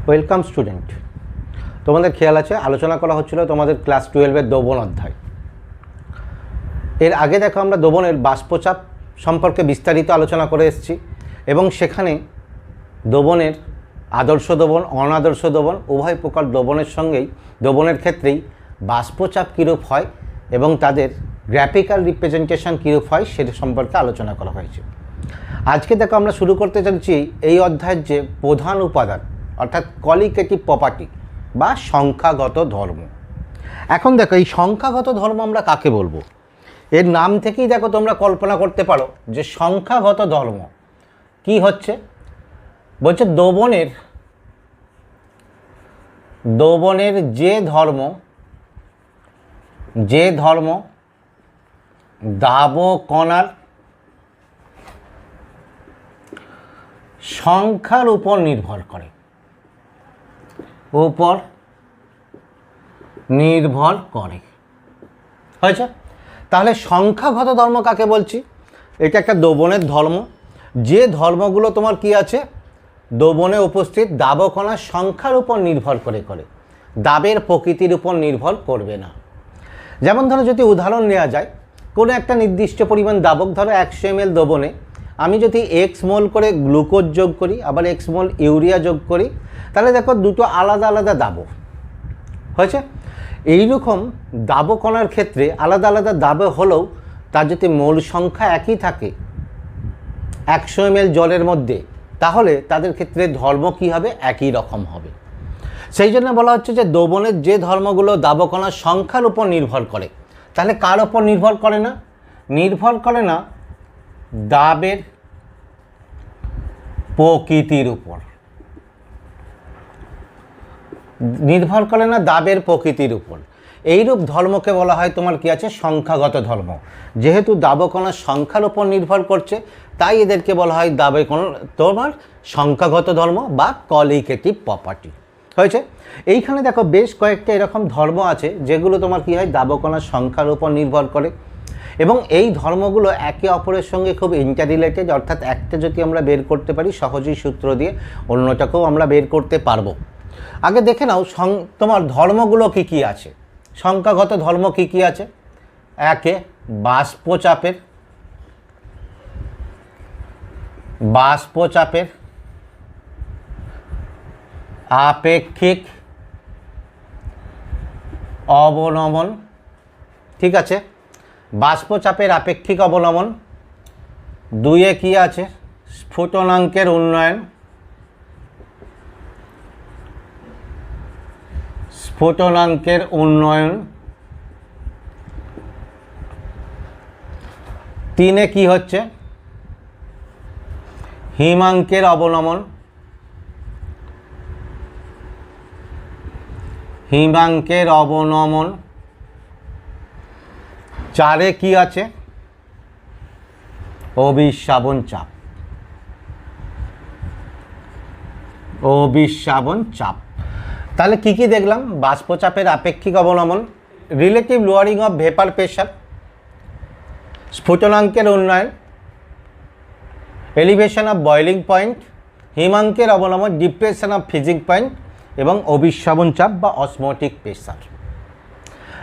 Welcome student, তোমাদের খেয়াল আছে আলোচনা করা হচ্ছিল তোমাদের ক্লাস 12-এর দ্রবণ অধ্যায়। এর আগে দেখো আমরা দ্রবণের বাষ্পচাপ সম্পর্কে বিস্তারিত আলোচনা করে এসেছি এবং সেখানে দ্রবণের আদর্শ দ্রবণ, অনাদর্শ দ্রবণ উভয় প্রকার দ্রবণের সঙ্গেই দ্রবণের ক্ষেত্রেই বাষ্পচাপ কীরূপ হয় এবং তাদের গ্রাফিক্যাল রিপ্রেজেন্টেশন কীরূপ হয় সেটা সম্পর্কে আলোচনা করা হয়েছে। আজকে দেখো আমরা শুরু করতে চলেছি এই অধ্যায়ের যে প্রধান উপাদান অর্থাৎ কোয়ালিটেটিভ প্রপার্টি বা সংখ্যাগত ধর্ম। এখন দেখো এই সংখ্যাগত ধর্ম আমরা কাকে বলবো? এর নাম থেকেই দেখো তোমরা কল্পনা করতে পারো যে সংখ্যাগত ধর্ম কি হচ্ছে। বলছে দ্রবণের যে ধর্ম দাবক কণার সংখ্যার উপর নির্ভর করে, হয়েছে? তাহলে সংখ্যাগত ধর্ম কাকে বলছি? এটা একটা দ্রবণের ধর্ম, যে ধর্মগুলো তোমার কি আছে দ্রবণে উপস্থিত দাবক কণার সংখ্যার উপর নির্ভর করে, দাবের প্রকৃতির উপর নির্ভর করবে না। যেমন ধরো যদি উদাহরণ নেওয়া যায়, কোনো একটা নির্দিষ্ট পরিমাণ দাবক, ধরো 100 ml দ্রবণে আমি যদি এক্স মোল করে গ্লুকোজ যোগ করি আবার এক্স মোল ইউরিয়া যোগ করি, তাহলে দেখো দুটো আলাদা আলাদা দাবক হয়েছে। এইরকম দাবক কণার ক্ষেত্রে আলাদা আলাদা দাবক হলেও তার যদি মোল সংখ্যা একই থাকে 100 ml জলের মধ্যে, তাহলে তাদের ক্ষেত্রে ধর্ম কী হবে? একই রকম হবে। সেই জন্য বলা হচ্ছে যে দ্রবণের যে ধর্মগুলো দাবক কণার সংখ্যার উপর নির্ভর করে, তাহলে কার উপর নির্ভর করে না? নির্ভর করে না দাবের প্রকৃতির উপর, নির্ভর করে না দাবের প্রকৃতির উপর। এইরূপ ধর্মকে বলা হয় তোমার কি আছে? সংখ্যাগত ধর্ম। যেহেতু দাবক কণার সংখ্যার উপর নির্ভর করছে, তাই এদেরকে বলা হয় দাবক কণার তোমার সংখ্যাগত ধর্ম বা কোয়ালিটেটিভ প্রপার্টি, হয়েছে? এইখানে দেখো বেশ কয়েকটা এরকম ধর্ম আছে যেগুলো তোমার কি হয় দাবক কণার সংখ্যার উপর নির্ভর করে এবং এই ধর্মগুলো একে অপরের সঙ্গে খুব ইন্টাররিলেটেড, অর্থাৎ একটা যদি আমরা বের করতে পারি সহজেই সূত্র দিয়ে অন্যটাকেও আমরা বের করতে পারবো। আগে দেখে নাও তোমার ধর্মগুলো কি কি আছে, সংখ্যাগত ধর্ম কি কি আছে। একে বাষ্পচাপের আপেক্ষিক অবনমন, ঠিক আছে? বাষ্পচাপের আপেক্ষিক অবনমন। দুইয়ে কি আছে? স্ফুটনাঙ্কের উন্নয়ন। তিনে কি হচ্ছে? হিমাঙ্কের অবনমন। চারে কি আছে? অভিস্রাবণ চাপ। তাহলে কি কি দেখলাম? বাষ্পচাপের আপেক্ষিক অবনমন, relative lowering of vapour pressure, স্ফুটনাঙ্কের উন্নয়ন, এলিভেশন অফ বয়লিং পয়েন্ট, হিমাঙ্কের অবনমন, ডিপ্রেশন অফ ফ্রিজিং পয়েন্ট এবং অভিস্রাবণ চাপ বা অসমোটিক প্রেশার।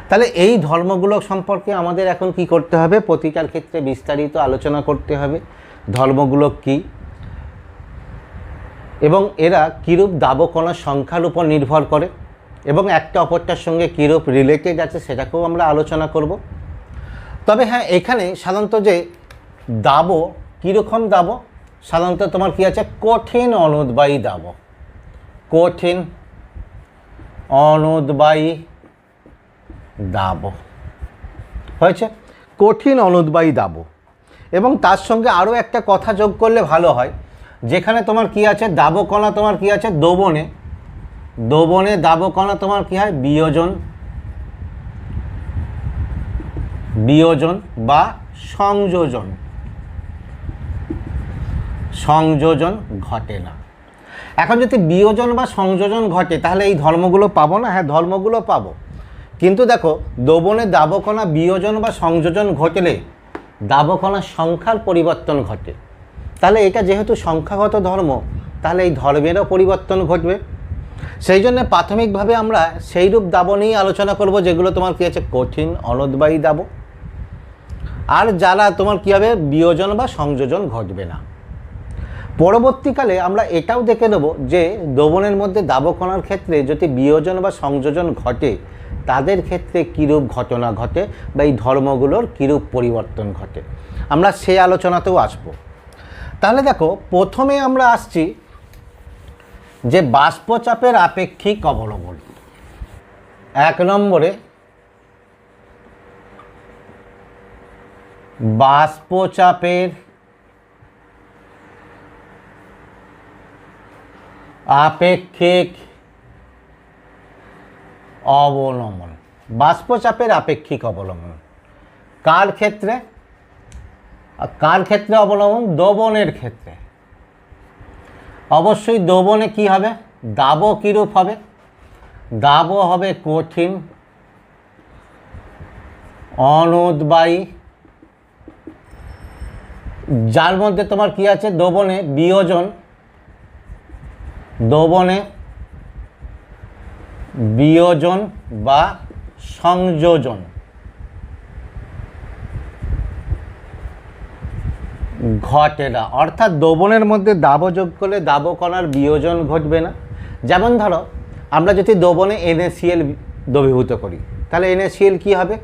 তাহলে এই ধর্মগুলো সম্পর্কে আমাদের এখন কি করতে হবে? প্রতিটার ক্ষেত্রে বিস্তারিত আলোচনা করতে হবে ধর্মগুলো কি এবং এরা কীরূপ দাবক কণার সংখ্যার উপর নির্ভর করে এবং একটা অপরটার সঙ্গে কীরূপ রিলেটেড আছে সেটাকেও আমরা আলোচনা করব। তবে হ্যাঁ, এখানে সাধারণত যে দাবক, কীরকম দাবক? সাধারণত তোমার কি আছে? কঠিন অনুদ্বায়ী দাবক, হয়েছে? কঠিন অনুদ্বায়ী দাবক। এবং তার সঙ্গে আরও একটা কথা যোগ করলে ভালো হয়, যেখানে তোমার কি আছে দাবক কণা তোমার কি আছে দ্রবণে দাবক কণা তোমার কি হয়? বিয়োজন বা সংযোজন ঘটে না। এখন যদি বিয়োজন বা সংযোজন ঘটে তাহলে এই ধর্মগুলো পাবো না? হ্যাঁ, ধর্মগুলো পাবো, কিন্তু দেখো দ্রবণে দাবক কণা বিয়োজন বা সংযোজন ঘটলে দাবক কণার সংখ্যার পরিবর্তন ঘটে। তাহলে এটা যেহেতু সংখ্যাগত ধর্ম, তাহলে এই ধর্মেরও পরিবর্তন ঘটবে। সেই জন্য প্রাথমিকভাবে আমরা সেইরূপ দাব নিয়েই আলোচনা করব যেগুলো তোমার কী আছে কঠিন অনুদ্বায়ী দাব, আর যারা তোমার কী হবে বিয়োজন বা সংযোজন ঘটবে না। পরবর্তীকালে আমরা এটাও দেখে নেব যে দ্রবণের মধ্যে দাবকণার ক্ষেত্রে যদি বিয়োজন বা সংযোজন ঘটে তাদের ক্ষেত্রে কীরূপ ঘটনা ঘটে বা এই ধর্মগুলোর কীরূপ পরিবর্তন ঘটে, আমরা সেই আলোচনাতেও আসব। তাহলে দেখো প্রথমে আমরা আসছি যে বাষ্পচাপের আপেক্ষিক অবলম্বন। 1 নম্বরে বাষ্পচাপের আপেক্ষিক অবলম্বন। বাষ্পচাপের আপেক্ষিক অবলম্বন কার ক্ষেত্রে? কার ক্ষেত্রে অবলম্বন? দ্রবণের ক্ষেত্রে। অবশ্যই দ্রবণে কি হবে? দাব কীরূপ হবে? দাব হবে কঠিন অনুদ্বায়ী, যার মধ্যে তোমার কি আছে দ্রবণে বিয়োজন, দ্রবণে বিয়োজন বা সংযোজন ঘটে না। অর্থাৎ দ্রবণের মধ্যে দাব যোগ করলে দাবকণার বিয়োজন ঘটবে না। যেমন ধরো আমরা যদি দ্রবণে NaCl দ্রবীভূত করি তাহলে NaCl কি হবে?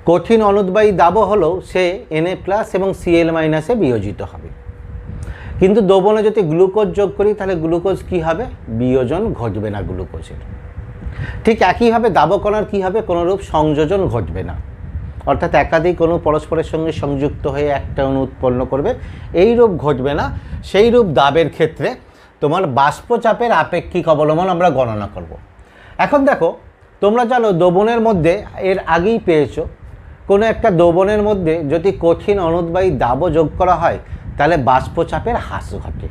কঠিন অনুদ্বায়ী দাব হলেও সে Na+ এবং Cl- এ বিয়োজিত হবে। কিন্তু দ্রবণে যদি গ্লুকোজ যোগ করি তাহলে গ্লুকোজ কি হবে? বিয়োজন ঘটবে না গ্লুকোজের। ঠিক একইভাবে দাবকণার কি হবে? কোনোরূপ সংযোজন ঘটবে না, অর্থাৎ একাধিক অণু পরস্পরের সঙ্গে সংযুক্ত হয়ে একটা অণু উৎপন্ন করবে, এই রূপ ঘটবে না। সেই রূপ দাবের ক্ষেত্রে তোমার বাষ্পচাপের আপেক্ষিক অবলম্বন আমরা গণনা করব। এখন দেখো তোমরা জানো দ্রবণের মধ্যে এর আগেই পেয়েছো কোনো একটা দ্রবণের মধ্যে যদি কঠিন অনুদ্বায়ী দাব যোগ করা হয় তাহলে বাষ্পচাপের হ্রাস ঘটে,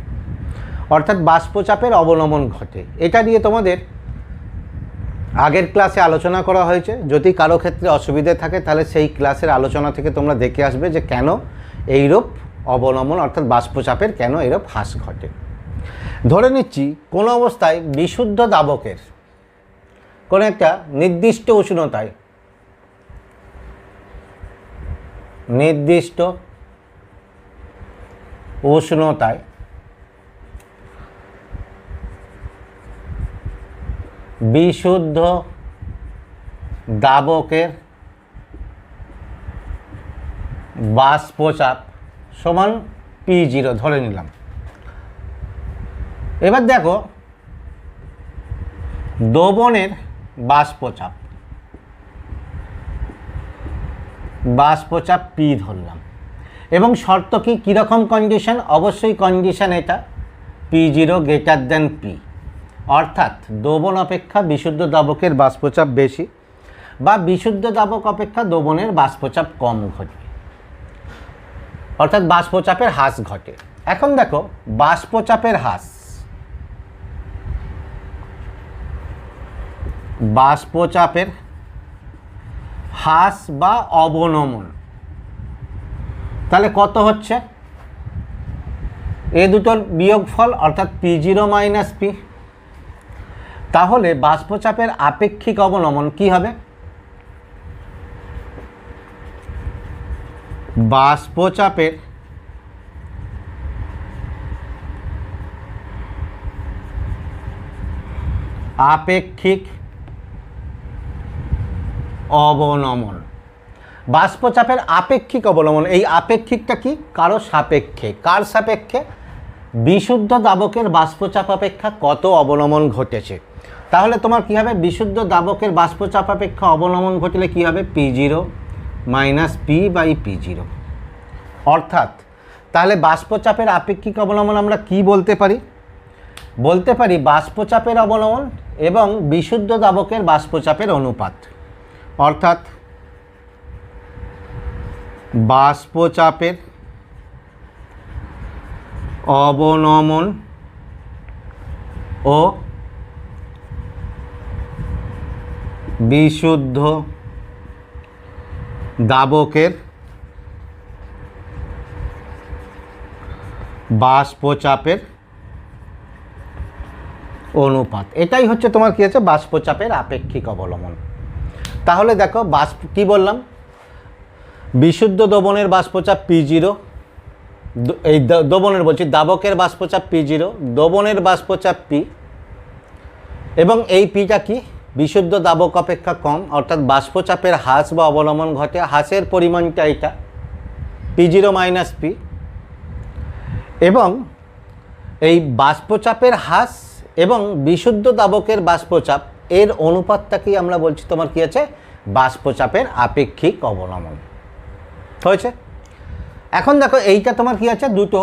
অর্থাৎ বাষ্পচাপের অবনমন ঘটে। এটা নিয়ে তোমাদের আগের ক্লাসে আলোচনা করা হয়েছে। যদি কারো ক্ষেত্রে অসুবিধে থাকে তাহলে সেই ক্লাসের আলোচনা থেকে তোমরা দেখে আসবে যে কেন এইরূপ অবনমন অর্থাৎ বাষ্পচাপের কেন এইরূপ হ্রাস ঘটে। ধরে নিচ্ছি কোনো অবস্থায় বিশুদ্ধ দাবকের কোনো একটা নির্দিষ্ট উষ্ণতায় বিশুদ্ধ দাবকের বাষ্পচাপ সমান P0 ধরে নিলাম। এবার দেখো দ্রবণের বাষ্পচাপ P ধরলাম এবং শর্ত কি কীরকম কন্ডিশন? অবশ্যই কন্ডিশন এটা P0 > P, অর্থাৎ দ্রবণ অপেক্ষা বিশুদ্ধ দাবকের বাষ্পচাপ বেশি বা বিশুদ্ধ দাবক অপেক্ষা দ্রবণের বাষ্পচাপ কম ঘটবে, অর্থাৎ বাষ্পচাপের হ্রাস ঘটে। এখন দেখো বাষ্পচাপের হ্রাস বা অবনমন তাহলে কত হচ্ছে? এ দুটোর বিয়োগফল অর্থাৎ P0 - P। তাহলে বাষ্পচাপের আপেক্ষিক অবনমন কি হবে? বাষ্পচাপের আপেক্ষিক অবনমন। বাষ্পচাপের আপেক্ষিক অবনমন, এই আপেক্ষিকটা কি? কারো সাপেক্ষে। কার সাপেক্ষে? বিশুদ্ধ দাবকের বাষ্পচাপ অপেক্ষা কত অবনমন ঘটেছে। তাহলে তোমার কি হবে? বিশুদ্ধ দাবকের বাষ্পচাপ অপেক্ষা অবনমন ঘটলে কি হবে? P0 - P/P0। অর্থাৎ তাহলে বাষ্পচাপের আপেক্ষিক অবনমন আমরা কি বলতে পারি? বলতে পারি বাষ্পচাপের অবনমন এবং বিশুদ্ধ দাবকের বাষ্পচাপের অনুপাত, অর্থাৎ বাষ্পচাপের অবনমন ও বিশুদ্ধ দাবকের বাষ্পচাপের অনুপাত। এটাই হচ্ছে তোমার কী আছে বাষ্পচাপের আপেক্ষিক অবলম্বন। তাহলে দেখো কী বললাম, বিশুদ্ধ দ্রবণের বাষ্পচাপ P0, এই দ্রবণের বলছি দাবকের বাষ্পচাপ P0, দ্রবণের বাষ্পচাপ P, এবং এই পিটা কি বিশুদ্ধ দাবক অপেক্ষা কম, অর্থাৎ বাষ্পচাপের হ্রাস বা অবলম্বন ঘটে, হ্রাসের পরিমাণটা এটা P0 - P, এবং এই বাষ্পচাপের হ্রাস এবং বিশুদ্ধ দাবকের বাষ্পচাপ এর অনুপাতটাকেই আমরা বলছি তোমার কি আছে বাষ্পচাপের আপেক্ষিক অবলম্বন। হয়েছে? এখন দেখো এইটা তোমার কি আছে দুটো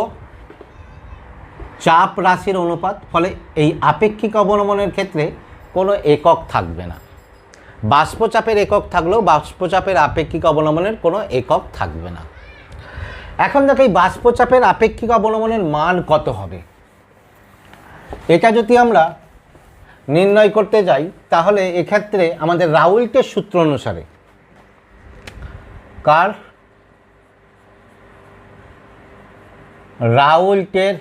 চাপ রাশির অনুপাত, ফলে এই আপেক্ষিক অবলম্বনের ক্ষেত্রে কোনো একক থাকবে না। বাষ্পচাপের একক থাকলেও বাষ্পচাপের আপেক্ষিক অবলম্বনের কোনো একক থাকবে না। এখন দেখো এই বাষ্পচাপের আপেক্ষিক অবলম্বনের মান কত হবে, এটা যদি আমরা নির্ণয় করতে যাই তাহলে এক্ষেত্রে আমাদের রাউল্টের সূত্র অনুসারে, কার রাউল্টের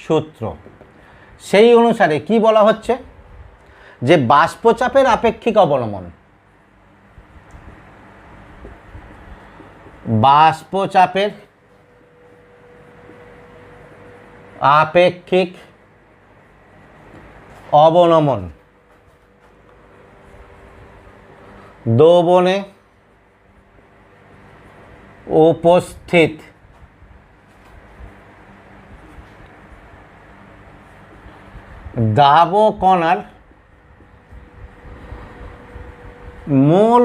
সূত্র, সেই অনুসারে কি বলা হচ্ছে যে বাষ্পচাপের আপেক্ষিক অবলম্বন, বাষ্পচাপের আপেক্ষিক অবনমন দ্রবণে উপস্থিত দাবকণার মোল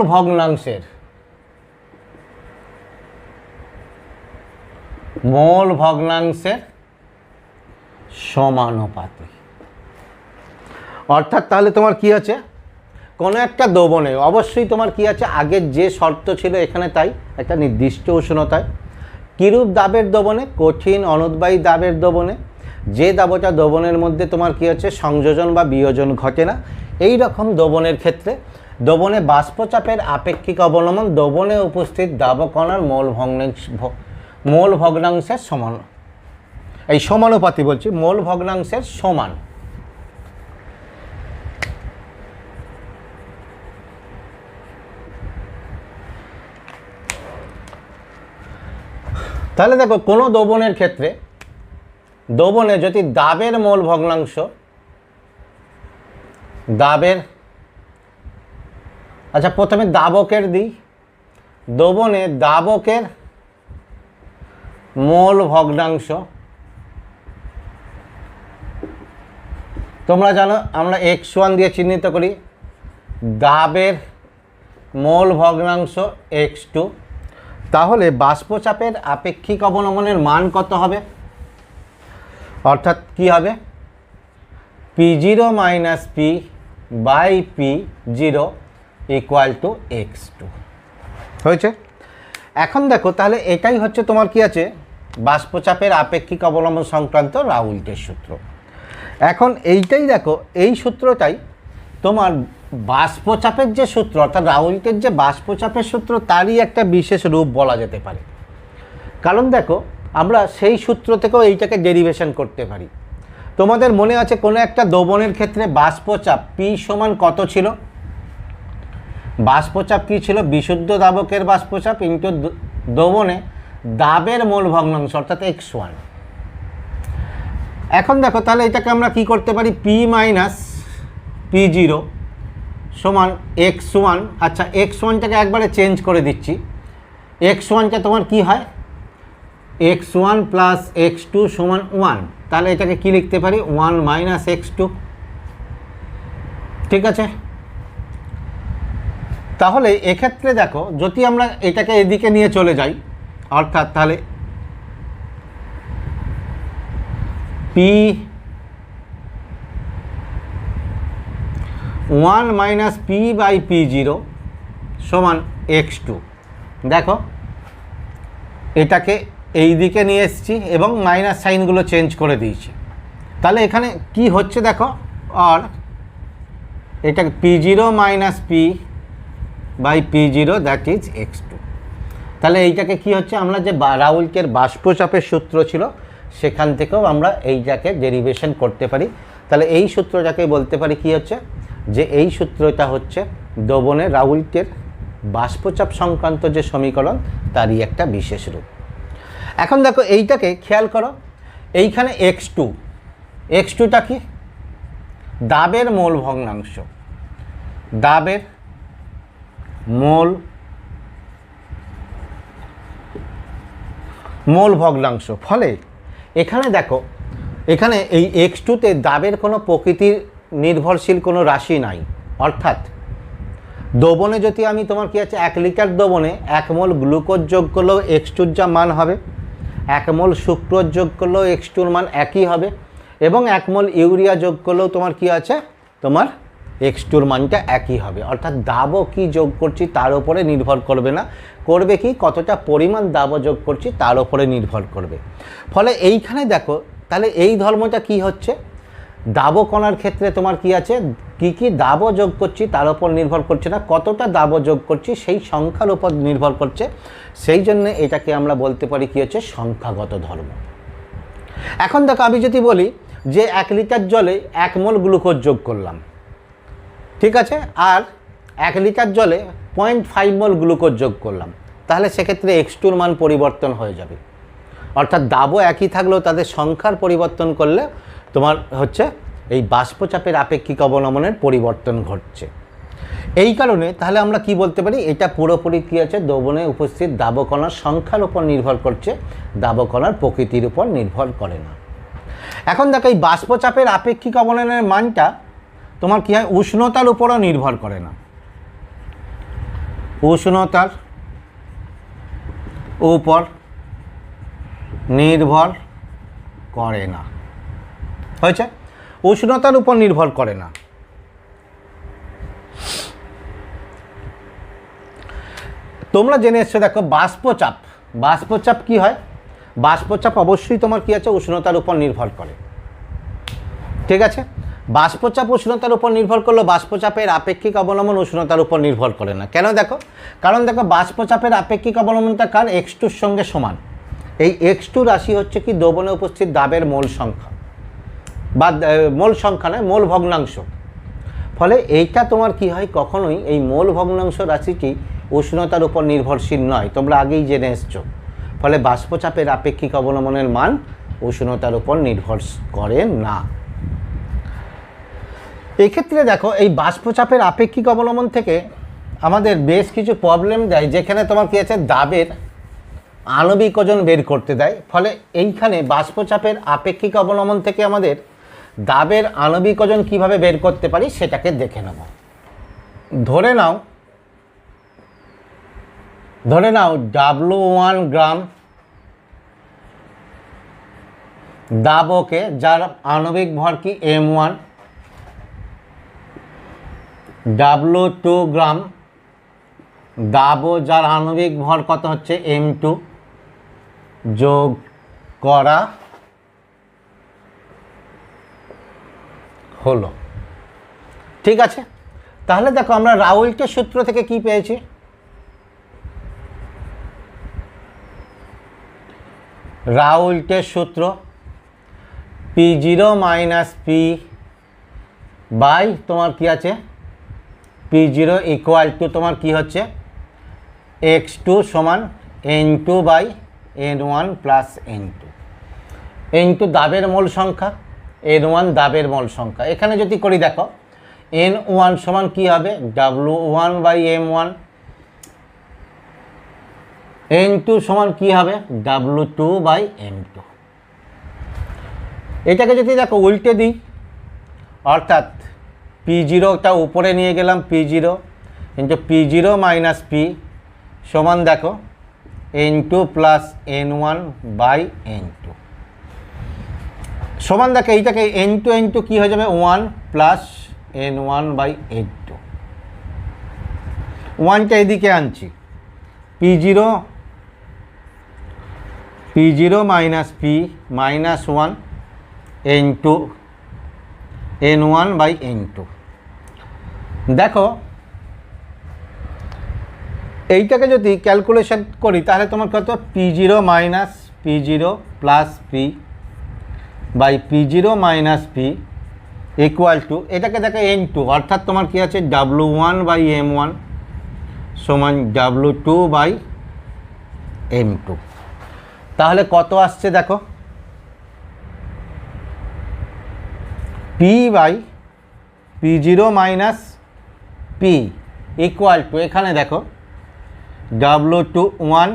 ভগ্নাংশের সমানুপাতে। অর্থাৎ তাহলে তোমার কি আছে, কোনো একটা দ্রবণে অবশ্যই তোমার কি আছে আগের যে শর্ত ছিল এখানে তাই, একটা নির্দিষ্ট উষ্ণতায় কিরূপ দাবের দ্রবণে, কঠিন অনুদ্বায়ী দাবের দ্রবণে, যে দাবটা দ্রবণের মধ্যে তোমার কি আছে সংযোজন বা বিয়োজন ঘটে না, এই রকম দ্রবণের ক্ষেত্রে দ্রবণে বাষ্পচাপের আপেক্ষিক অবলম্বন দ্রবণে উপস্থিত দাবকণার মোল ভগ্নাংশের সমান, এই সমানুপাতি বলছি, মোল ভগ্নাংশের সমান। তাহলে দেখো কোনো দ্রবণের ক্ষেত্রে দ্রবণে যদি দাবের মোল ভগ্নাংশ, আচ্ছা প্রথমে দাবকের দিই, দ্রবণে দাবকের মোল ভগ্নাংশ, তোমরা জানো আমরা x1 দিয়ে চিহ্নিত করি, দাবের মোল ভগ্নাংশ x2, তাহলে বাষ্পচাপের আপেক্ষিক অবলম্বনের মান কত হবে, অর্থাৎ কি হবে P0 - P by P0 equal two x2। হয়েছে? এখন দেখো তাহলে এটাই হচ্ছে তোমার কি আছে বাষ্পচাপের আপেক্ষিক অবলম্বন সংক্রান্ত রাউল্টের সূত্র। এখন এইটাই দেখো, এই সূত্রটাই তোমার বাষ্পচাপের যে সূত্র, অর্থাৎ রাউল্টের যে বাষ্পচাপের সূত্র তারই একটা বিশেষ রূপ বলা যেতে পারে। কারণ দেখো আমরা সেই সূত্র থেকেও এইটাকে ডেরিভেশন করতে পারি। তোমাদের মনে আছে কোনো একটা দ্রবণের ক্ষেত্রে বাষ্পচাপ P সমান কত ছিল, বাষ্পচাপ কি ছিল বিশুদ্ধ দাবকের বাষ্পচাপ ইন্টু দ্রবণে দাবের মোল ভগ্নাংশ অর্থাৎ x1। এখন দেখো তাহলে এটাকে আমরা কি করতে পারি, P - P0 সমান x1, আচ্ছা x1টাকে একবারে চেঞ্জ করে দিচ্ছি, x1টা তোমার কি হয় x1 প্লাস x2 সমান 1, তাহলে এটাকে কি লিখতে পারি 1 - x2। ঠিক আছে? তাহলে এক্ষেত্রে দেখো যদি আমরা এটাকে এদিকে নিয়ে চলে যাই, অর্থাৎ তাহলে P1 - P বাই P0 সমান x2। দেখো এটাকে এই দিকে নিয়ে এসেছি এবং মাইনাস সাইনগুলো চেঞ্জ করে দিয়েছি, তাহলে এখানে কি হচ্ছে দেখো, আর এটা P0 - P by P0 that is x2। তাহলে এইটাকে কি হচ্ছে আমরা যে রাউল্টের বাষ্পচাপের সূত্র ছিল সেখান থেকেও আমরা এইটাকে ডেরিভেশন করতে পারি, তাহলে এই সূত্রটাকে বলতে পারি কি হচ্ছে, যে এই সূত্রটা হচ্ছে দ্রবণের রাউল্টের বাষ্পচাপ সংক্রান্ত যে সমীকরণ তারই একটা বিশেষ রূপ। এখন দেখো এইটাকে খেয়াল করো, এইখানে x2টা কি, দাবের মোল ভগ্নাংশ, দাবের মোল ভগ্নাংশ। ফলে এখানে দেখো, এখানে এই x2তে দাবের কোনো প্রকৃতির নির্ভরশীল কোনো রাশি নাই। অর্থাৎ দ্রবণে যদি আমি তোমার কি আছে 1 লিটার দ্রবণে 1 মোল গ্লুকোজ যোগ করলেও x2-র যা মান হবে, 1 মোল সুক্রোজ যোগ করলেও x2-র মান একই হবে, এবং 1 মোল ইউরিয়া যোগ করলেও তোমার কি আছে, তোমার x2-র মানটা একই হবে। অর্থাৎ দাবও কি যোগ করছি তার উপরে নির্ভর করবে না, করবে কি কতটা পরিমাণ দাবও যোগ করছি তার উপরে নির্ভর করবে। ফলে এইখানে দেখো তাহলে এই ধর্মটা কি হচ্ছে, দাবও কণার ক্ষেত্রে তোমার কি আছে, কি দাবও যোগ করছি তার উপর নির্ভর করছে না, কতটা দাবও যোগ করছি সেই সংখ্যার উপর নির্ভর করছে। সেই জন্য এটাকে আমরা বলতে পারি কি হচ্ছে সংখ্যাগত ধর্ম। এখন দেখো আমি যদি বলি যে 1 লিটার জলে 1 মোল গ্লুকোজ যোগ করলাম, ঠিক আছে, আর 1 লিটার জলে 0.5 মোল গ্লুকোজ যোগ করলাম, তাহলে সেক্ষেত্রে x2-র মান পরিবর্তন হয়ে যাবে। অর্থাৎ দাবও একই থাকলেও তাদের সংখ্যার পরিবর্তন করলে তোমার হচ্ছে এই বাষ্পচাপের আপেক্ষিক অবনমনের পরিবর্তন ঘটছে। এই কারণে তাহলে আমরা কি বলতে পারি, এটা পুরোপুরি কী আছে, দ্রবণে উপস্থিত দাবকণার সংখ্যার উপর নির্ভর করছে, দাবকণার প্রকৃতির উপর নির্ভর করে না। এখন দেখো এই বাষ্পচাপের আপেক্ষিক অবনমনের মানটা তোমার কী হয়, উষ্ণতার উপরও নির্ভর করে না, উষ্ণতার উপর নির্ভর করে না, হয়েছে, উষ্ণতার উপর নির্ভর করে না। তোমরা জেনে এসছো দেখো বাষ্পচাপ কি হয়, বাষ্পচাপ অবশ্যই তোমার কি আছে, উষ্ণতার উপর নির্ভর করে, ঠিক আছে। বাষ্পচাপ উষ্ণতার উপর নির্ভর করলেও বাষ্পচাপের আপেক্ষিক অবনমন উষ্ণতার উপর নির্ভর করে না। কেন দেখো, কারণ দেখো বাষ্পচাপের আপেক্ষিক অবনমনটা কার, x2-র সঙ্গে সমান। এই x2 রাশি হচ্ছে কি দ্রবণে উপস্থিত দাবের মোল সংখ্যা, বা মোল সংখ্যা নয়, মোল ভগ্নাংশ। ফলে এইটা তোমার কি হয়, কখনোই এই মোল ভগ্নাংশ রাশিটি উষ্ণতার উপর নির্ভরশীল নয়, তোমরা আগেই জেনে এসছো। ফলে বাষ্পচাপের আপেক্ষিক অবনমনের মান উষ্ণতার উপর নির্ভর করে না। এই ক্ষেত্রে দেখো এই বাষ্পচাপের আপেক্ষিক অবনমন থেকে আমাদের বেশ কিছু প্রবলেম দেয়, যেখানে তোমার কি আছে দাবের আণবিক ওজন বের করতে দেয়। ফলে এইখানে বাষ্পচাপের আপেক্ষিক অবনমন থেকে আমাদের দাবের আণবিক ওজন কীভাবে বের করতে পারি সেটাকে দেখে নেব। ধরে নাও W1 গ্রাম দাবকে, যার আণবিক ভর কি M1, W2 গ্রাম দাবো, যার আণবিক ভর কত হচ্ছে M2, যোগ করা হলো, ঠিক আছে। তাহলে দেখো আমরা রাউল্টের সূত্র থেকে কি পেয়েছি, রাউল্টের সূত্র P0 মাইনাস P বাই তোমার কি আছে P0 ইকুয়াল টু তোমার কি হচ্ছে x2 সমান n2 by n1 plus n2। n2 দাবের মোল সংখ্যা, n1 দাবের মোল সংখ্যা। এখানে যদি করি দেখো n1 সমান কি হবে W1 বাই m1, n2 সমান কি হবে W2 বাই m2। এটাকে যদি দেখো উল্টে দিই, অর্থাৎ P0টা উপরে নিয়ে গেলাম, P0 into P0 minus P সমান দেখো n2 plus n1 by n2 সমান দেখো এইটাকে n2 n2 কী হয়ে যাবে 1 প্লাস n1 বাই n2। 1টা এদিকে আনছি, P0 minus P minus 1 n2 n1 by n2। দেখো এইটাকে যদি ক্যালকুলেশন করি তাহলে তোমার কত P0 minus P0 plus P by P0 minus P equal to এটাকে দেখো N2, অর্থাৎ তোমার কি আছে W1/M1 সমান W2/M2। তাহলে কত আসছে দেখো, P/P0 minus P equal two এখানে দেখো W21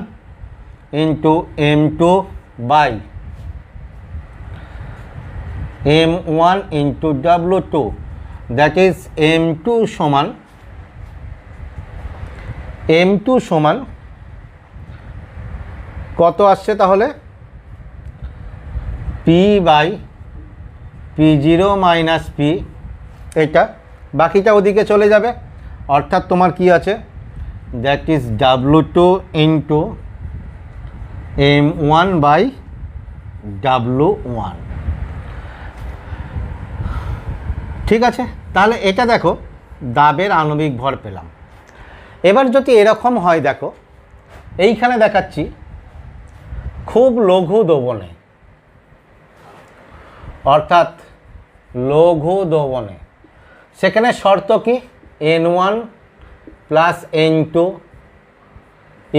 into M2/M1 into W2, that is M2 সমান কত আসছে তাহলে P/P0 মাইনাস P, এটা বাকিটা ওদিকে চলে যাবে, অর্থাৎ তোমার কি আছে that is W2 into M1/W1। ঠিক আছে, তাহলে এটা দেখো দাবের আণবিক ভর পেলাম। এবার যদি এরকম হয় দেখো, এইখানে দেখাচ্ছি খুব লঘু দ্রবণে, অর্থাৎ লঘু দ্রবণে, সেখানে শর্ত কি N1 plus N2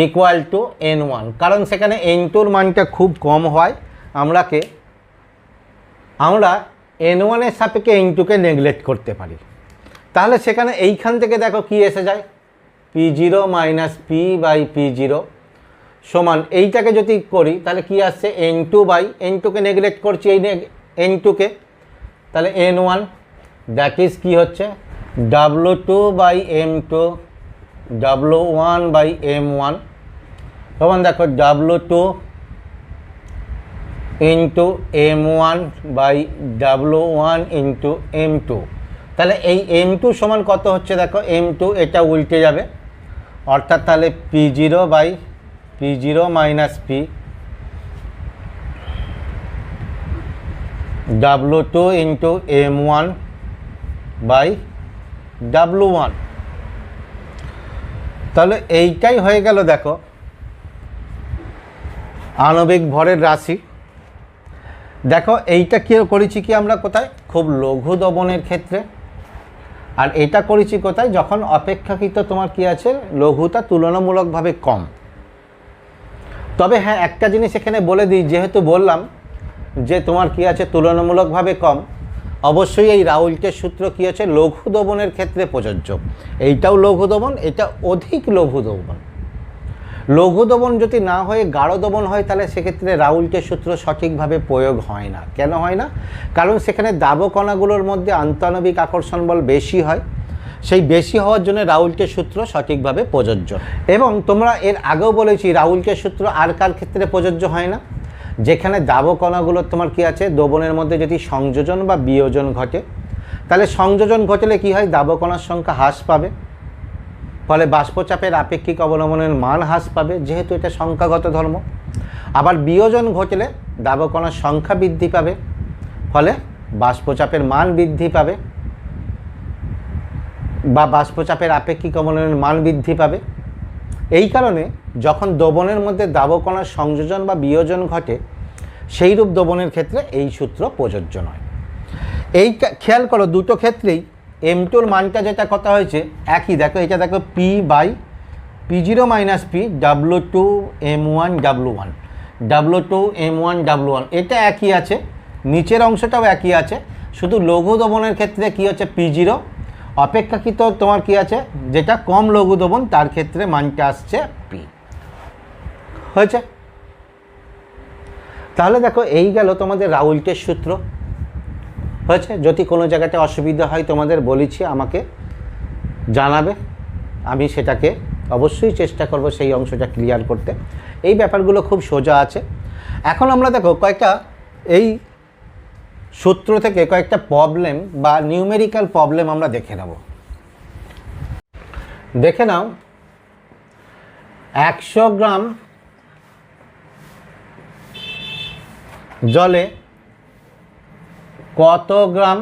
equal to N1, কারণ সেখানে N2-র মানটা খুব কম হয়, আমরা N1 এর সাপেক্ষে N2-কে নেগলেক্ট করতে পারি। তাহলে সেখানে এইখান থেকে দেখো কি এসে যায় P0 মাইনাস P/P0 সমান এইটাকে যদি করি তাহলে কি আসছে N2/N2-কে নেগলেক্ট করছি এই N2-কে, তাহলে N1 দ্যাট ইজ কি হচ্ছে W2/M2 W1/M1 তখন দেখো W2 into M1/W1 into M2, তাহলে এই M2 সমান কত হচ্ছে দেখো M2 এটা উল্টে যাবে, অর্থাৎ তাহলে P0/P0 minus P W2 into M1/W1। তাহলে এইটাই হয়ে গেল দেখো আণবিক ভরের রাশি। দেখো এইটা কি করেছি কি আমরা কোথায়, খুব লঘু দ্রবণের ক্ষেত্রে, আর এটা করেছি কোথায় যখন অপেক্ষাকৃত তোমার কি আছে লঘুতা তুলনামূলকভাবে কম। তবে হ্যাঁ একটা জিনিস এখানে বলে দিই, যেহেতু বললাম যে তোমার কি আছে তুলনামূলকভাবে কম, অবশ্যই এই রাউল্টের সূত্র কি আছে লঘু দ্রবণের ক্ষেত্রে প্রযোজ্য। এইটাও লঘু দ্রবণ, এটা অধিক লঘু দ্রবণ। লঘু দ্রবণ যদি না হয়ে গাঢ় দ্রবণ হয় তাহলে সেক্ষেত্রে রাউল্টের সূত্র সঠিকভাবে প্রয়োগ হয় না। কেন হয় না? কারণ সেখানে দাবকণাগুলোর মধ্যে আন্তঃআণবিক আকর্ষণ বল বেশি হয়, সেই বেশি হওয়ার জন্য রাউল্টের সূত্র সঠিকভাবে প্রযোজ্য। এবং তোমরা এর আগেও বলেছি রাউল্টের সূত্র আর কার ক্ষেত্রে প্রযোজ্য হয় না, যেখানে দাবকণাগুলোর তোমার কি আছে দ্রবণের মধ্যে যদি সংযোজন বা বিয়োজন ঘটে, তাহলে সংযোজন ঘটলে কি হয় দাবকণার সংখ্যা হ্রাস পাবে, ফলে বাষ্পচাপের আপেক্ষিক অবলম্বনের মান হ্রাস পাবে, যেহেতু এটা সংখ্যাগত ধর্ম। আবার বিয়োজন ঘটলে দাবকণার সংখ্যা বৃদ্ধি পাবে, ফলে বাষ্পচাপের মান বৃদ্ধি পাবে বা বাষ্পচাপের আপেক্ষিক অবলম্বনের মান বৃদ্ধি পাবে। এই কারণে যখন দ্রবণের মধ্যে দাবকণার সংযোজন বা বিয়োজন ঘটে সেইরূপ দ্রবণের ক্ষেত্রে এই সূত্র প্রযোজ্য নয়। এই খেয়াল করো দুটো ক্ষেত্রেই M2-র মানটা যেটা কথা হয়েছে একই। দেখো এটা দেখো P/P0 minus P W2 M1 W1 W2 M1 W1 এটা একই আছে, নিচের অংশটাও একই আছে, শুধু লঘু দ্রবণের ক্ষেত্রে কি হচ্ছে P0, অপেক্ষাকৃত তোমার কি আছে যেটা কম লঘু দ্রবণ তার ক্ষেত্রে মানটা আসছে P হয়েছে। তাহলে দেখো এই গেল তোমাদের রাউল্টের সূত্র হয়েছে। যদি কোনো জায়গাতে অসুবিধা হয় তোমাদের বলেছি আমাকে জানাবে, আমি সেটাকে অবশ্যই চেষ্টা করব সেই অংশটা ক্লিয়ার করতে। এই ব্যাপারগুলো খুব সোজা আছে। এখন আমরা দেখো কয়েকটা এই সূত্র থেকে কয়েকটা প্রবলেম বা নিউমেরিক্যাল প্রবলেম আমরা দেখে নেব। দেখে নাও 100 গ্রাম জলে কত গ্রাম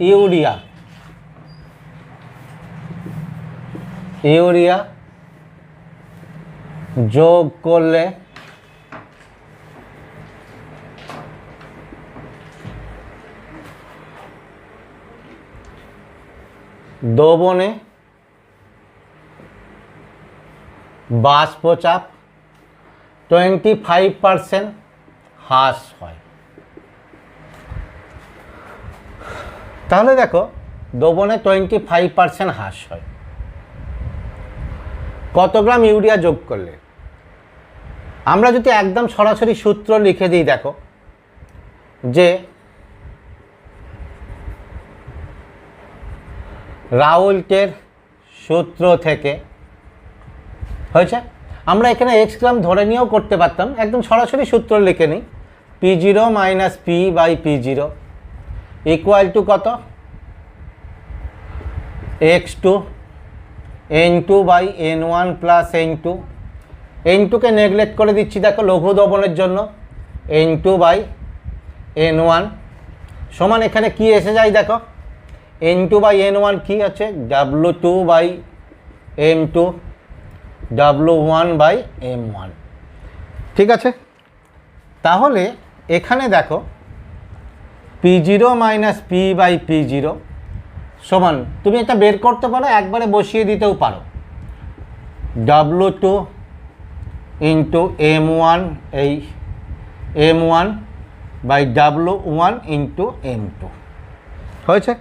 ইউরিয়া যোগ করলে দ্রবণে বাষ্পচাপ 25% হ্রাস হয়। তাহলে দেখো দ্রবণে 25% হ্রাস হয়। কত গ্রাম ইউরিয়া যোগ করলে? আমরা যদি একদম সরাসরি সূত্র লিখে দিই, দেখো যে রাউল্টের সূত্র থেকে হয়েছে, আমরা এখানে এক্স গ্রাম ধরে নিয়েও করতে পারতাম, একদম সরাসরি সূত্র লিখে নিই। P0 minus P by P0 equal to কত? x2 n2 by n1 plus n2। n2কে neglect করে দিচ্ছি, দেখো লঘু দ্রবণের জন্য n2 বাই n1 সমান এখানে কি এসে যায়, দেখো n2 বাই n1 কি আছে? W2 by m2 W1 by m1। ঠিক আছে, তাহলে এখানে দেখো P0 minus P by P0 সমান, তুমি এটা বের করতে পারো, একবারে বসিয়ে দিতেও পারো, W2 ইন্টু m1, এই m1 by W1 into m2 হয়েছে।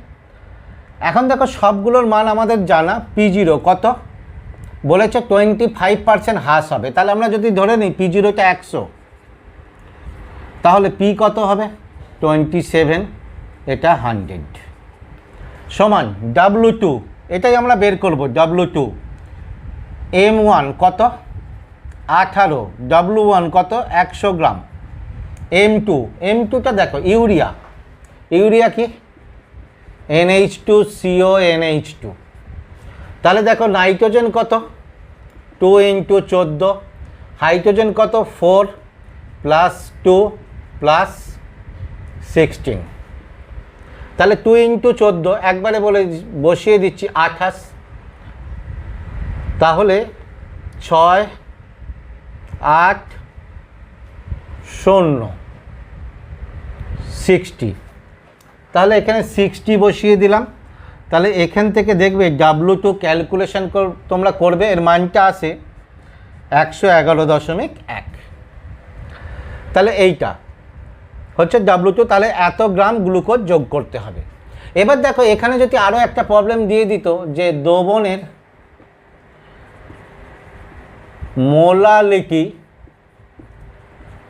এখন দেখো সবগুলোর মান আমাদের জানা। P0 কত বলেছে? 25% হ্রাস হবে। তাহলে আমরা যদি ধরে নিই P0টা 100, তাহলে P কত হবে? 27, এটা 100 সমান W2, এটাই আমরা বের করব। W2 m1 কত? 18, W1 কত? 100 গ্রাম। m2টা দেখো ইউরিয়া, ইউরিয়া কি? NH2CO NH2। তাহলে দেখো নাইট্রোজেন কত? 2 ইন্টু 14, হাইড্রোজেন কত? 4 প্লাস 2 প্লাস 16, তাহলে 2 ইন্টু 14 একবারে বসিয়ে দিচ্ছি 28, তাহলে 6 8 0 60, তাহলে এখানে 60 বসিয়ে দিলাম। তাহলে এখান থেকে দেখবে W2 ক্যালকুলেশন তোমরা করবে, এর মানটা আসে 111.1। তাহলে এইটা হচ্ছে W2, তাহলে এত গ্রাম গ্লুকোজ যোগ করতে হবে। এবার দেখো এখানে যদি আরও একটা প্রবলেম দিয়ে দিত যে দ্রবণের মোলালিটি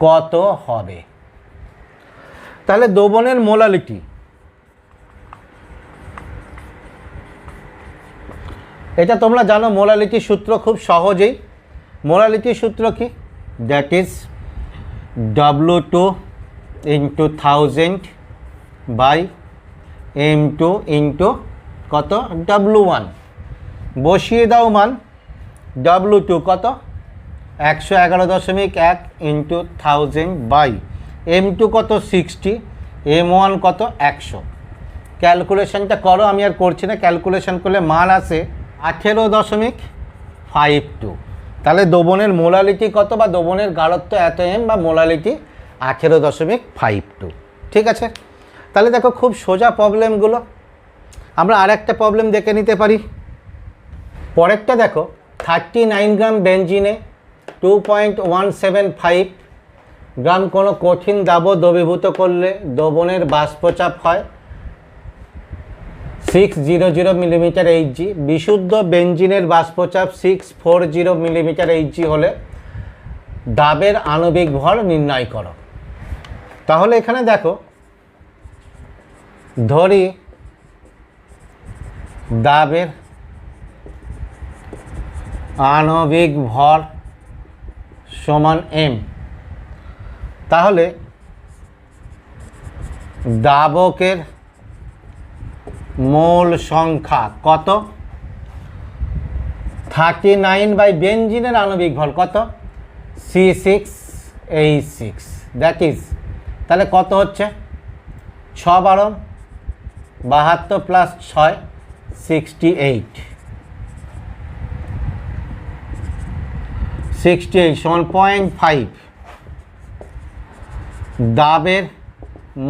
কত হবে, তাহলে দ্রবণের মোলালিটি, এটা তোমরা জানো মোলালিটির সূত্র খুব সহজেই। মোলালিটির সূত্র কি? That is W2 into 1000 by m2 into কত? W1। বসিয়ে দাও মান। W2 কত? 111.1 ইন্টু 1000 বাই m2 কত? 60, m1 কত? 100। ক্যালকুলেশনটা করো, আমি আর করছি না। ক্যালকুলেশন করলে মান আসে 18.52। তাহলে দ্রবণের মোলালিটি কত, বা দ্রবণের গাঢ়ত্ব এত m, বা মোলালিটি 18.52। ঠিক আছে, তাহলে দেখো খুব সোজা প্রবলেমগুলো। আমরা আর একটা প্রবলেম দেখে নিতে পারি। পরেরটা দেখো 39 গ্রাম বেঞ্জিনে 2.175 গ্রাম কোনো কঠিন দ্রাবক দ্রবীভূত করলে দ্রবণের বাষ্পচাপ হয় 600 মিলিমিটার Hg। বিশুদ্ধ বেঞ্জিনের বাষ্পচাপ 640 মিলিমিটার Hg হলে দাবের আণবিক ভর নির্ণয় করো। তাহলে এখানে দেখো ধরি দাবের আণবিক ভর সমান m, তাহলে দাবকের মোল সংখ্যা কত? 39 বাই বেঞ্জিনের আণবিক ভর কত? C6H6, দ্যাট ইজ, তাহলে কত হচ্ছে? 6 12 72 প্লাস 6 68 সমান 0.5। দাবের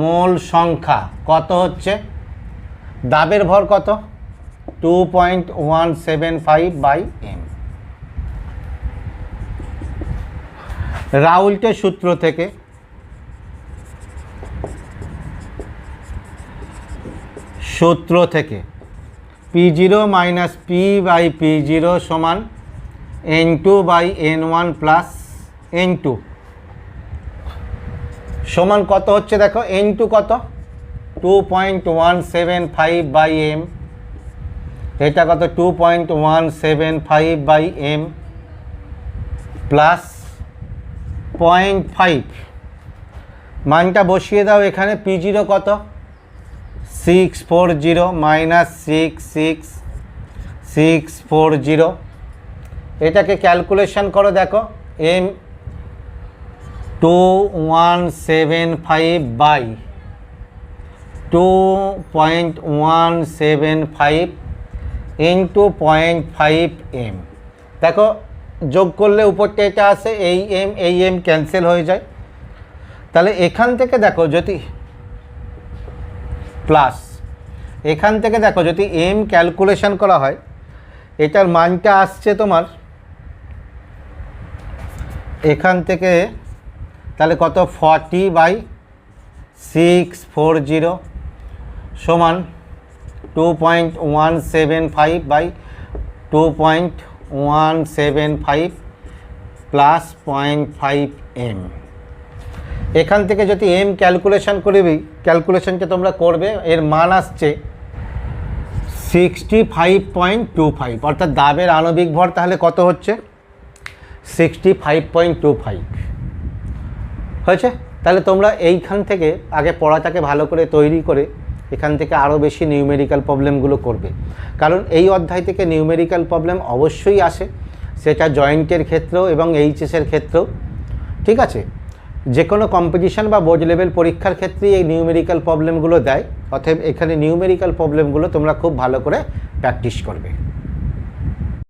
মোল সংখ্যা কত হচ্ছে? দাবের ভর কত? 2.175/m। রাউল্টের সূত্র থেকে P0 মাইনাস P/P0 সমান N2/N1 প্লাস N2 সমান কত হচ্ছে দেখো, N2 কত 2.175/m, এটা কত 2.175/m প্লাস 0.5, মানটা বসিয়ে দাও এখানে। P0 কত 640 মাইনাস 66640, এটাকে ক্যালকুলেশন করো, দেখো m 2175/2.175 ইন্টু 0.5m। দেখো যোগ করলে উপরটা এটা আসে, এই m ক্যান্সেল হয়ে যায়। তাহলে এখান থেকে দেখো যদি প্লাস, এখান থেকে দেখো যদি m ক্যালকুলেশন করা হয়, এটার মানটা আসছে তোমার এখান থেকে তাহলে কত 40/640 সমান 2.175/2.175 প্লাস 0.5m। এখান থেকে যদি m ক্যালকুলেশন করবি, ক্যালকুলেশনটা তোমরা করবে, এর মান আসছে 65.25, অর্থাৎ দাবের আণবিক ভর তাহলে কত হচ্ছে 65.25 হয়েছে। তাহলে তোমরা এইখান থেকে আগে পড়াটাকে ভালো করে তৈরি করে এখান থেকে আরও বেশি নিউমেরিক্যাল প্রবলেমগুলো করবে, কারণ এই অধ্যায় থেকে নিউমেরিক্যাল প্রবলেম অবশ্যই আসে, সেটা জয়েন্টের ক্ষেত্রেও এবং এইচএসের ক্ষেত্রেও। ঠিক আছে, যে কোনো কম্পিটিশন বা বোর্ড লেভেল পরীক্ষার ক্ষেত্রেই এই নিউমেরিক্যাল প্রবলেমগুলো দেয়, অতএব এখানে নিউমেরিক্যাল প্রবলেমগুলো তোমরা খুব ভালো করে প্র্যাকটিস করবে।